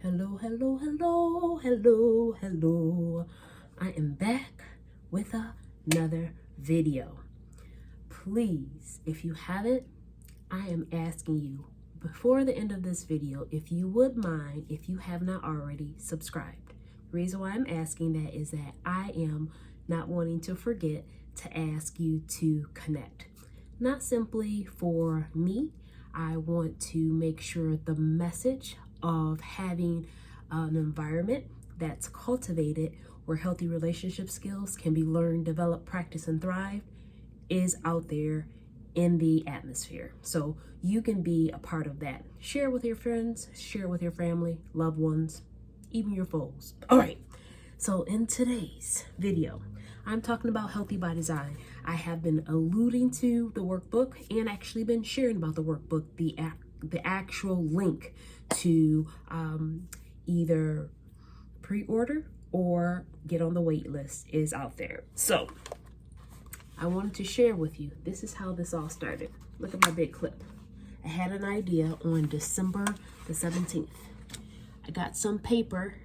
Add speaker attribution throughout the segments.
Speaker 1: Hello, hello, hello, hello, hello. I am back with another video. Please, if you haven't, I am asking you before the end of this video, if you would mind, if you have not already, subscribed. The reason why I'm asking that is that I am not wanting to forget to ask you to connect. Not simply for me, I want to make sure the message of having an environment that's cultivated where healthy relationship skills can be learned, developed, practiced, and thrive is out there in the atmosphere. So you can be a part of that. Share with your friends, share with your family, loved ones, even your foes. All right. So in today's video, I'm talking about healthy by design. I have been alluding to the workbook and actually been sharing about the workbook, the actual link to either pre-order or get on the wait list is out there. So I wanted to share with you, this is how this all started. Look at my big clip. I had an idea on December the 17th. I got some paper.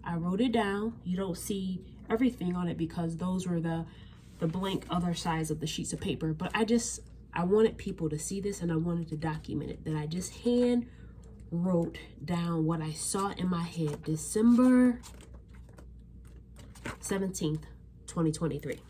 Speaker 1: I wrote it down. You don't see everything on it because those were the blank other sides of the sheets of paper. But I wanted people to see this and I wanted to document it. That I just hand wrote down what I saw in my head. December 17th, 2023.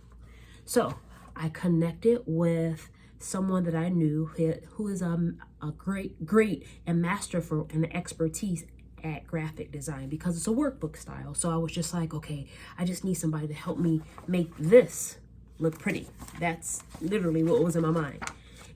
Speaker 1: So I connected with someone that I knew who is a great and masterful and expertise at graphic design because it's a workbook style. So I was just like, okay, I just need somebody to help me make this look pretty. That's literally what was in my mind.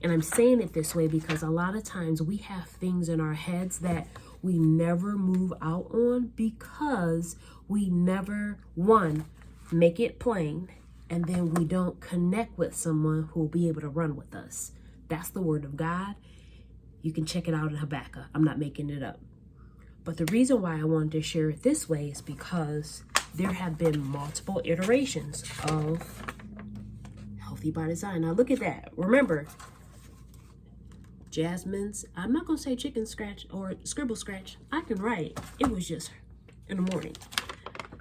Speaker 1: And I'm saying it this way because a lot of times we have things in our heads that we never move out on because we never, one, make it plain, and then we don't connect with someone who will be able to run with us. That's the word of God. You can check it out in Habakkuk. I'm not making it up. But the reason why I wanted to share it this way is because there have been multiple iterations of healthy by design. Now look at that. Remember, Jasmine's, I'm not going to say chicken scratch or scribble scratch. I can write. It was just in the morning.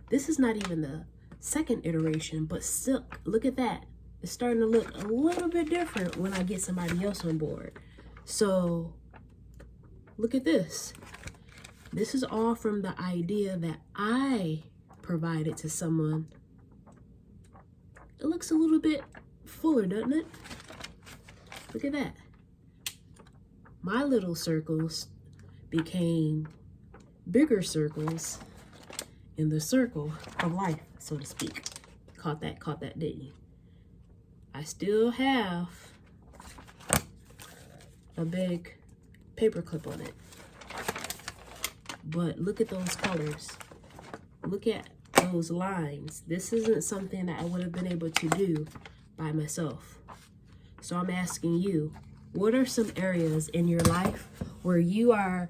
Speaker 1: This is not even the second iteration, but still, look at that. It's starting to look a little bit different when I get somebody else on board. So look at this. This is all from the idea that I provided to someone. It looks a little bit fuller, doesn't it? Look at that. My little circles became bigger circles in the circle of life, so to speak. Caught that, didn't you? I still have a big paper clip on it. But look at those colors. Look at those lines. This isn't something that I would have been able to do by myself. So I'm asking you, what are some areas in your life where you are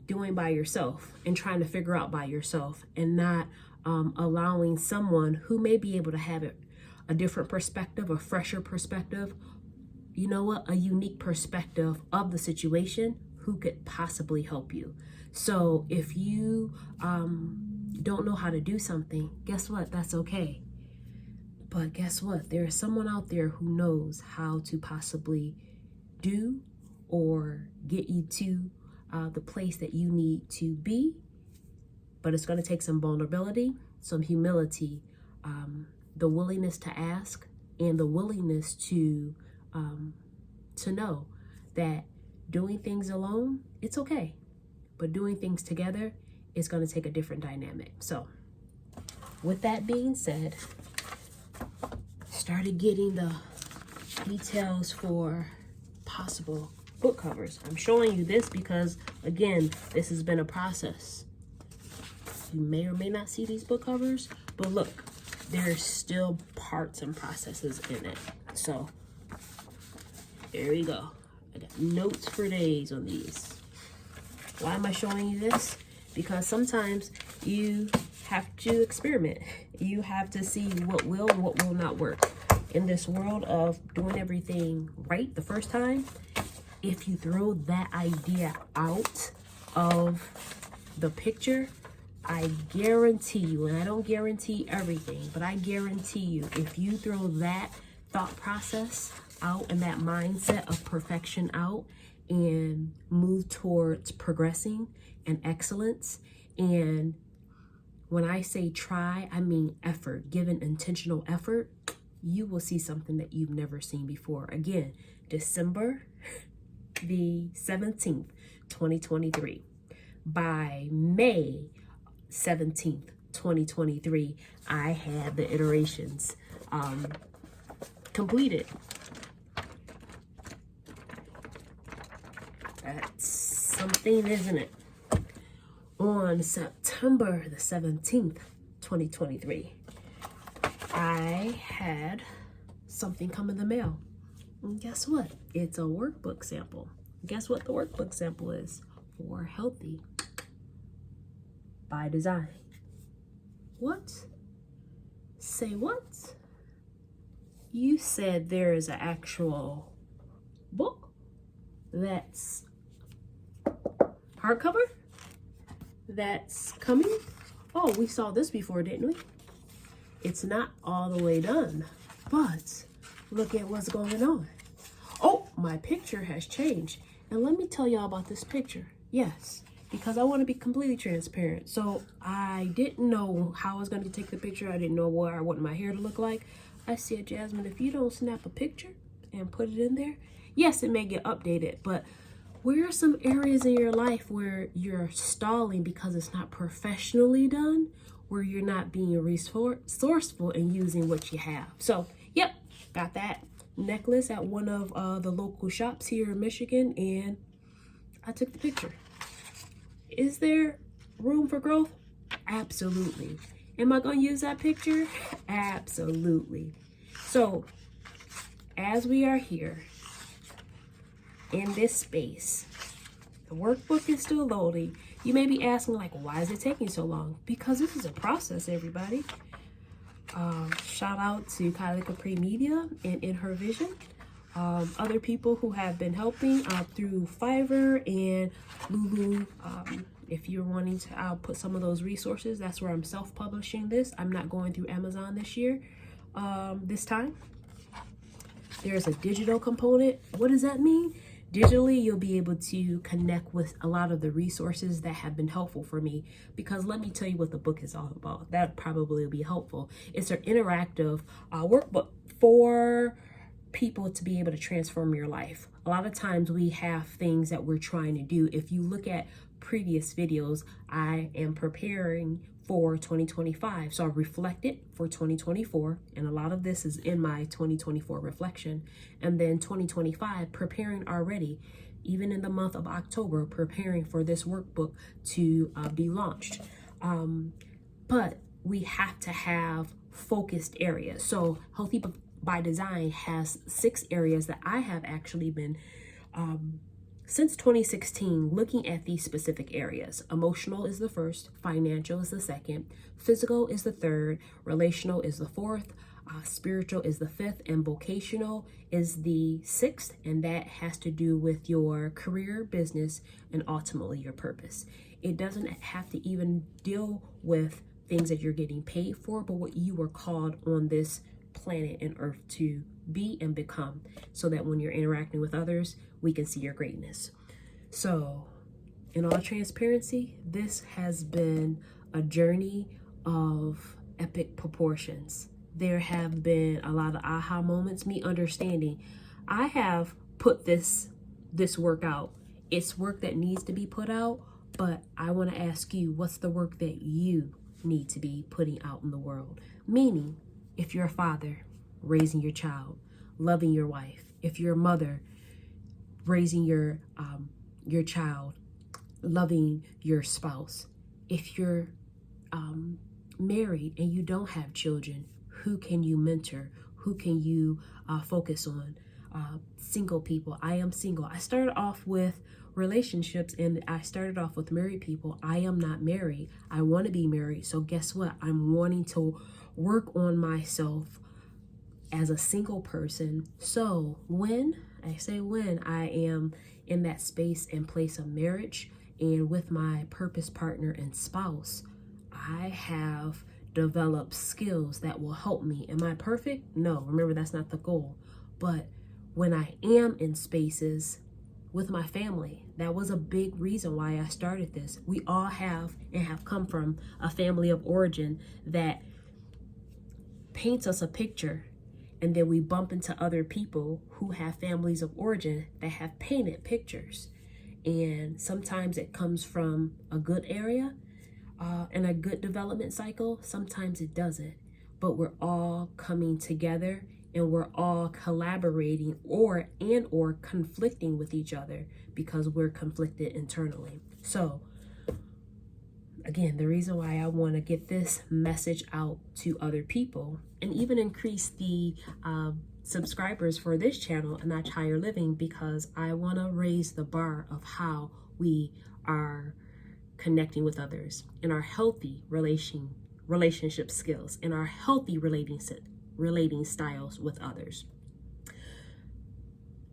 Speaker 1: doing by yourself and trying to figure out by yourself and not allowing someone who may be able to have a different perspective, a fresher perspective, you know what, a unique perspective of the situation who could possibly help you. So if you don't know how to do something, guess what? That's okay. But guess what? There is someone out there who knows how to possibly do or get you to the place that you need to be. But it's going to take some vulnerability, some humility, the willingness to ask, and the willingness to know that doing things alone, it's okay. But doing things together is going to take a different dynamic. So with that being said, started getting the details for possible book covers. I'm showing you this because, again, this has been a process. You may or may not see these book covers, but look, there's still parts and processes in it. So there we go. I got notes for days on these. Why am I showing you this? Because sometimes you have to experiment. You have to see what will and what will not work. In this world of doing everything right the first time, if you throw that idea out of the picture, I guarantee you, and I don't guarantee everything, but I guarantee you, if you throw that thought process out and that mindset of perfection out and move towards progressing and excellence, and when I say try, I mean effort, give an intentional effort, you will see something that you've never seen before. Again, December the 17th, 2023. By May 17th, 2023, I had the iterations completed. That's something, isn't it? On September the 17th, 2023, I had something come in the mail. And guess what? It's a workbook sample. Guess what the workbook sample is? For Healthy by Design. What? Say what? You said there is an actual book that's hardcover that's coming? Oh, we saw this before, didn't we? It's not all the way done, but look at what's going on. Oh, my picture has changed. And let me tell y'all about this picture. Yes, because I want to be completely transparent. So I didn't know how I was going to take the picture. I didn't know what I want my hair to look like. I said, Jasmine, if you don't snap a picture and put it in there, yes, it may get updated, but where are some areas in your life where you're stalling because it's not professionally done, where you're not being resourceful and using what you have? So, yep, got that necklace at one of the local shops here in Michigan, and I took the picture. Is there room for growth? Absolutely. Am I going to use that picture? Absolutely. So, as we are here in this space, the workbook is still loading. You may be asking, like, why is it taking so long? Because this is a process, everybody. Shout out to Kylie Capri Media and In Her Vision. Other people who have been helping through Fiverr and Lulu. If you're wanting to, I'll put some of those resources. That's where I'm self-publishing this. I'm not going through Amazon this year, this time. There's a digital component. What does that mean? Digitally, you'll be able to connect with a lot of the resources that have been helpful for me, because let me tell you what the book is all about. That probably will be helpful. It's an interactive workbook for people to be able to transform your life. A lot of times we have things that we're trying to do. If you look at previous videos, I am preparing for 2025. So I reflected for 2024, and a lot of this is in my 2024 reflection. And then 2025, preparing already, even in the month of October, preparing for this workbook to be launched. But we have to have focused areas. So Healthy by Design has 6 areas that I have actually been since 2016, looking at these specific areas. Emotional is the first, financial is the second, physical is the third, relational is the fourth, spiritual is the fifth, and vocational is the sixth. And that has to do with your career, business, and ultimately your purpose. It doesn't have to even deal with things that you're getting paid for, but what you were called on this planet and earth to be and become, so that when you're interacting with others, we can see your greatness. So, in all transparency, this has been a journey of epic proportions. There have been a lot of aha moments, me understanding I have put this work out. It's work that needs to be put out, but I want to ask you, what's the work that you need to be putting out in the world? Meaning, if you're a father, raising your child, loving your wife. If you're a mother, raising your child, loving your spouse. If you're married and you don't have children, who can you mentor? Who can you focus on? Single people. I am single. I started off with relationships and I started off with married people. I am not married. I want to be married. So guess what? I'm wanting to work on myself as a single person. So when I am in that space and place of marriage And with my purpose partner and spouse, I have developed skills that will help me. Am I perfect? No, remember, that's not the goal. But when I am in spaces with my family, that was a big reason why I started this. We all have and have come from a family of origin that paints us a picture, and then we bump into other people who have families of origin that have painted pictures. And sometimes it comes from a good area and a good development cycle. Sometimes it doesn't. But we're all coming together, and we're all collaborating or conflicting with each other because we're conflicted internally. So again, the reason why I want to get this message out to other people and even increase the subscribers for this channel, A Notch Higher Living, because I want to raise the bar of how we are connecting with others in our healthy relationship skills, in our healthy relating styles with others.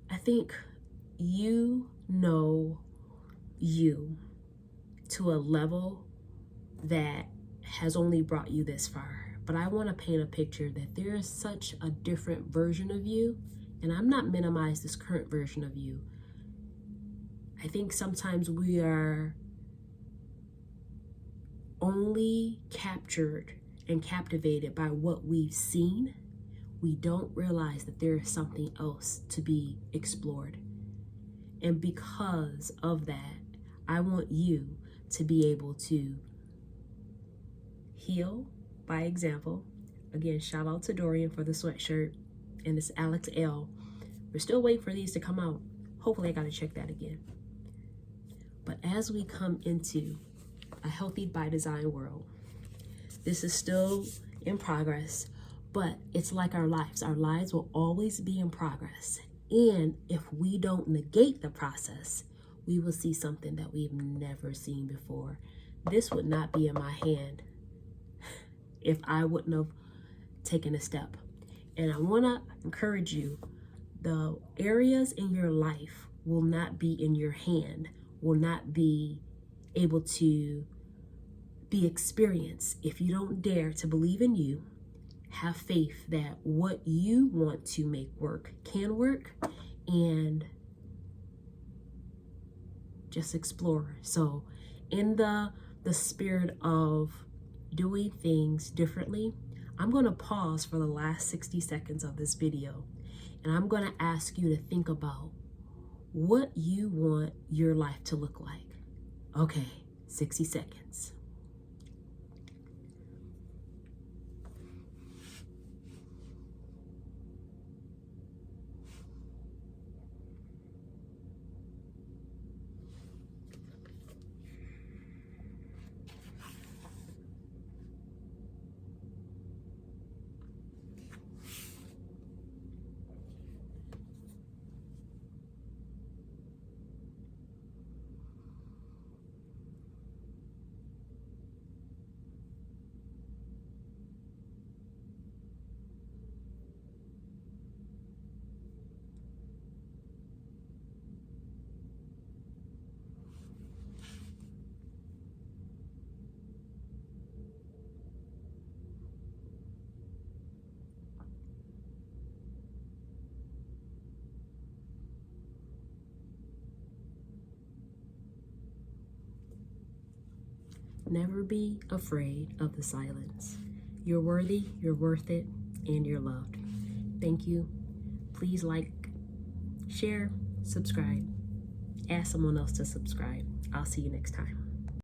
Speaker 1: I think you know you to a level that has only brought you this far. But I want to paint a picture that there is such a different version of you, and I'm not minimizing this current version of you. I think sometimes we are only captured and captivated by what we've seen. We don't realize that there is something else to be explored. And because of that, I want you to be able to heal by example. Again, shout out to Dorian for the sweatshirt, and it's Alex L. We're still waiting for these to come out. Hopefully I gotta check that again. But as we come into a healthy by design world, this is still in progress, but it's like our lives. Our lives will always be in progress. And if we don't negate the process, we will see something that we've never seen before. This would not be in my hand if I wouldn't have taken a step. And I want to encourage you, the areas in your life will not be in your hand, will not be able to be experienced if you don't dare to believe in you, have faith that what you want to make work can work, and just explore. So in the spirit of doing things differently, I'm going to pause for the last 60 seconds of this video, and I'm going to ask you to think about what you want your life to look like. Okay, 60 seconds. Never be afraid of the silence. You're worthy, you're worth it, and you're loved. Thank you. Please like, share, subscribe. Ask someone else to subscribe. I'll see you next time.